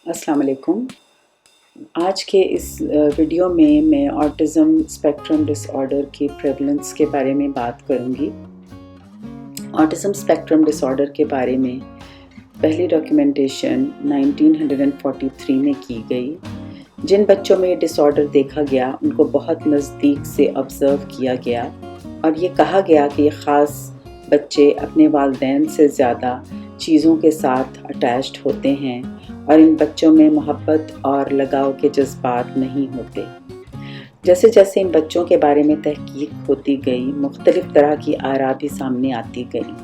अस्सलाम वालेकुम। आज के इस वीडियो में मैं ऑटिज़म स्पेक्ट्रम डिसऑर्डर की प्रेवलेंस के बारे में बात करूंगी। ऑटिज़म स्पेक्ट्रम डिसऑर्डर के बारे में पहली डॉक्यूमेंटेशन 1943 में की गई। जिन बच्चों में ये डिसऑर्डर देखा गया उनको बहुत नज़दीक से ऑब्ज़र्व किया गया और ये कहा गया कि ये ख़ास बच्चे अपने वालिदैन से ज़्यादा चीज़ों के साथ अटैच्ड होते हैं और इन बच्चों में मोहब्बत और लगाव के जज्बात नहीं होते। जैसे जैसे इन बच्चों के बारे में तहकीक होती गई, मुख्तलिफ तरह की आरा भी सामने आती गई।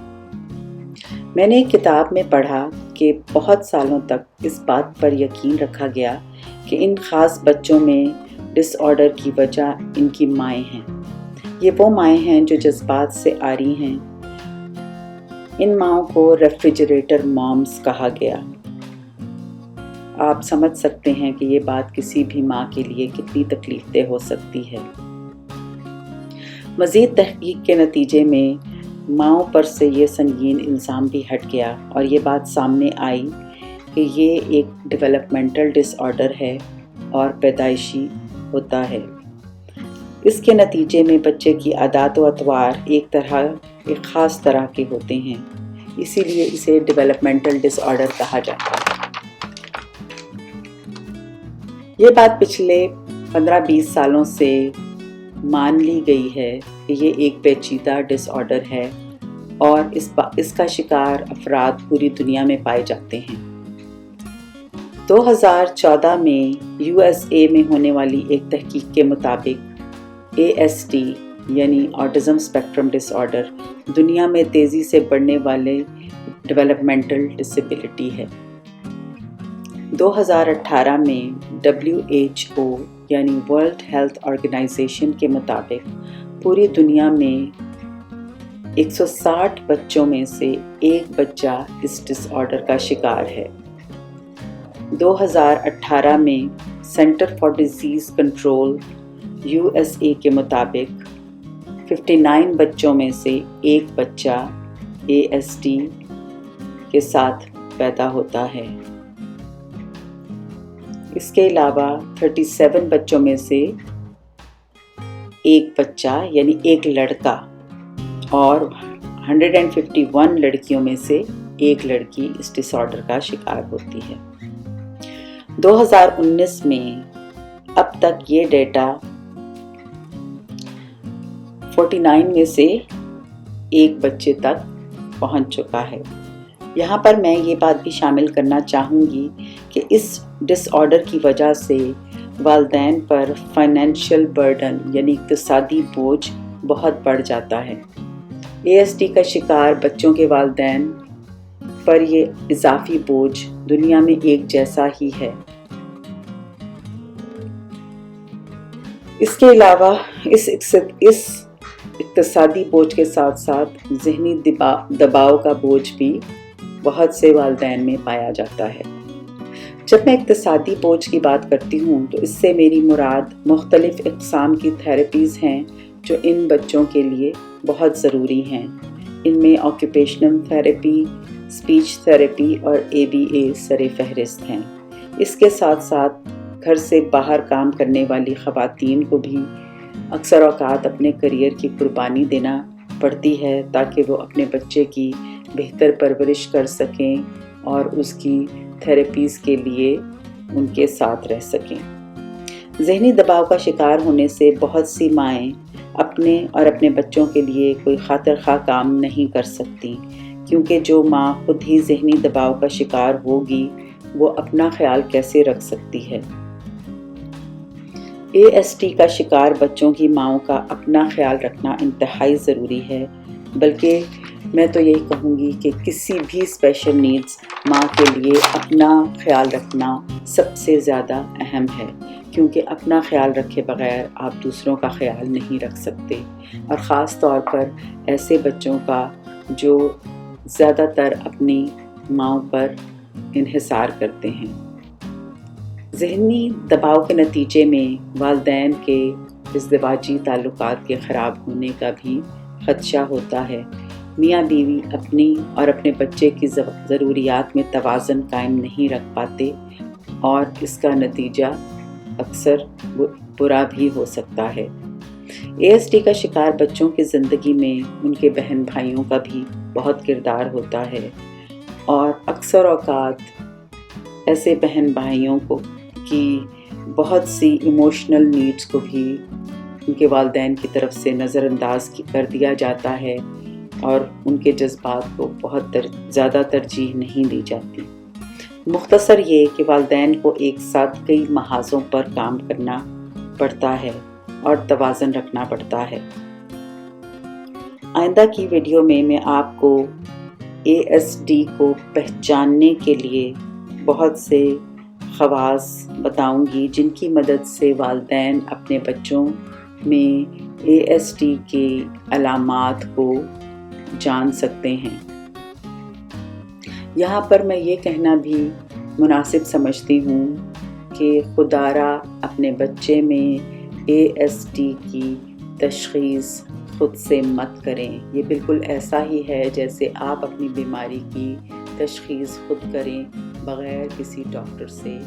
मैंने एक किताब में पढ़ा कि बहुत सालों तक इस बात पर यकीन रखा गया कि इन ख़ास बच्चों में डिसऑर्डर की वजह इनकी माएँ हैं। ये वो माएँ हैं जो जज्बात से आरी हैं। इन माँओं को रेफ्रिजरेटर मॉम्स कहा गया। आप समझ सकते हैं कि ये बात किसी भी माँ के लिए कितनी तकलीफदेह हो सकती है। मज़ीद तहकीक के नतीजे में माँओं पर से ये संगीन इल्ज़ाम भी हट गया और ये बात सामने आई कि ये एक डेवलपमेंटल डिसऑर्डर है और पैदाइशी होता है। इसके नतीजे में बच्चे की आदत व अतवार एक ख़ास तरह के होते हैं, इसीलिए इसे डेवलपमेंटल डिसऑर्डर कहा जाता है। ये बात पिछले 15-20 सालों से मान ली गई है कि ये एक पेचीदा डिसऑर्डर है और इसका शिकार अफराद पूरी दुनिया में पाए जाते हैं। 2014 में USA में होने वाली एक तहकीक के मुताबिक ASD यानी ऑटिज़म स्पेक्ट्रम डिसऑर्डर दुनिया में तेज़ी से बढ़ने वाले डेवलपमेंटल डिसेबिलिटी है। 2018 में WHO यानी वर्ल्ड हेल्थ ऑर्गेनाइजेशन के मुताबिक पूरी दुनिया में 160 बच्चों में से एक बच्चा इस डिसऑर्डर का शिकार है। 2018 में centre for disease control USA के मुताबिक 59 बच्चों में से एक बच्चा ASD के साथ पैदा होता है। इसके अलावा 37 बच्चों में से एक बच्चा यानी एक लड़का और 151 लड़कियों में से एक लड़की इस डिसऑर्डर का शिकार होती है। 2019 में अब तक ये डेटा 49 में से एक बच्चे तक पहुंच चुका है। यहाँ पर मैं ये बात भी शामिल करना चाहूँगी कि इस डिसऑर्डर की वजह से वालिदैन पर फाइनेंशियल बर्डन यानी इक़्तिसादी बोझ बहुत बढ़ जाता है। ASD का शिकार बच्चों के वालिदैन पर ये इजाफी बोझ दुनिया में एक जैसा ही है। इसके अलावा इस इक़्तिसादी बोझ के साथ साथ ज़हनी दबाव का बोझ भी बहुत से वालिदैन में पाया जाता है। जब मैं इक़्तिसादी बोझ की बात करती हूँ तो इससे मेरी मुराद मुख्तलिफ़ इक़साम की थेरेपीज़ हैं जो इन बच्चों के लिए बहुत ज़रूरी हैं। इनमें ऑक्यूपेशनल थेरेपी, स्पीच थेरेपी और ABA सरे फहरिस्त हैं। इसके साथ साथ घर से बाहर काम करने वाली ख़वातीन को भी अक्सर औक़ात अपने करियर की कुर्बानी देना पड़ती है ताकि वो अपने बच्चे की बेहतर परवरिश कर सकें और उसकी थेरेपीज़ के लिए उनके साथ रह सकें। ज़हनी दबाव का शिकार होने से बहुत सी माएँ अपने और अपने बच्चों के लिए कोई खातिर ख़्वाह काम नहीं कर सकती, क्योंकि जो माँ खुद ही ज़हनी दबाव का शिकार होगी वो अपना ख्याल कैसे रख सकती है। ASD का शिकार बच्चों की माँओं का अपना ख्याल रखना इंतहाई ज़रूरी है, बल्कि मैं तो यही कहूँगी कि किसी भी स्पेशल नीड्स माँ के लिए अपना ख्याल रखना सबसे ज़्यादा अहम है, क्योंकि अपना ख्याल रखे बगैर आप दूसरों का ख्याल नहीं रख सकते, और ख़ास तौर पर ऐसे बच्चों का जो ज़्यादातर अपनी माँ पर इन्हिसार करते हैं। ज़हनी दबाव के नतीजे में वालिदैन के इज़्दिवाजी ताल्लुकात के ख़राब होने का भी ख़दशा होता है। मियाँ बीवी अपनी और अपने बच्चे की ज़रूरियात में तवाज़ुन कायम नहीं रख पाते اور اس کا نتیجہ اکثر برا بھی ہو سکتا ہے۔ ASD کا شکار بچوں کی زندگی میں ان کے بہن بھائیوں کا بھی بہت کردار ہوتا ہے، اور اکثر اوقات ایسے بہن بھائیوں کو کی بہت سی ایموشنل نیڈز کو بھی ان کے والدین کی طرف سے نظر انداز کر دیا جاتا ہے، اور ان کے جذبات کو بہت زیادہ ترجیح نہیں دی جاتی۔ مختصر یہ کہ والدین کو ایک ساتھ کئی محاذوں پر کام کرنا پڑتا ہے اور توازن رکھنا پڑتا ہے۔ آئندہ کی ویڈیو میں آپ کو ASD کو پہچاننے کے لیے بہت سے خواص بتاؤں گی جن کی مدد سے والدین اپنے بچوں میں ASD کی علامات کو جان سکتے ہیں۔ یہاں پر میں یہ کہنا بھی مناسب سمجھتی ہوں کہ خدا را اپنے بچے میں ASD کی تشخیص خود سے مت کریں۔ یہ بالکل ایسا ہی ہے جیسے آپ اپنی بیماری کی تشخیص خود کریں بغیر کسی ڈاکٹر سے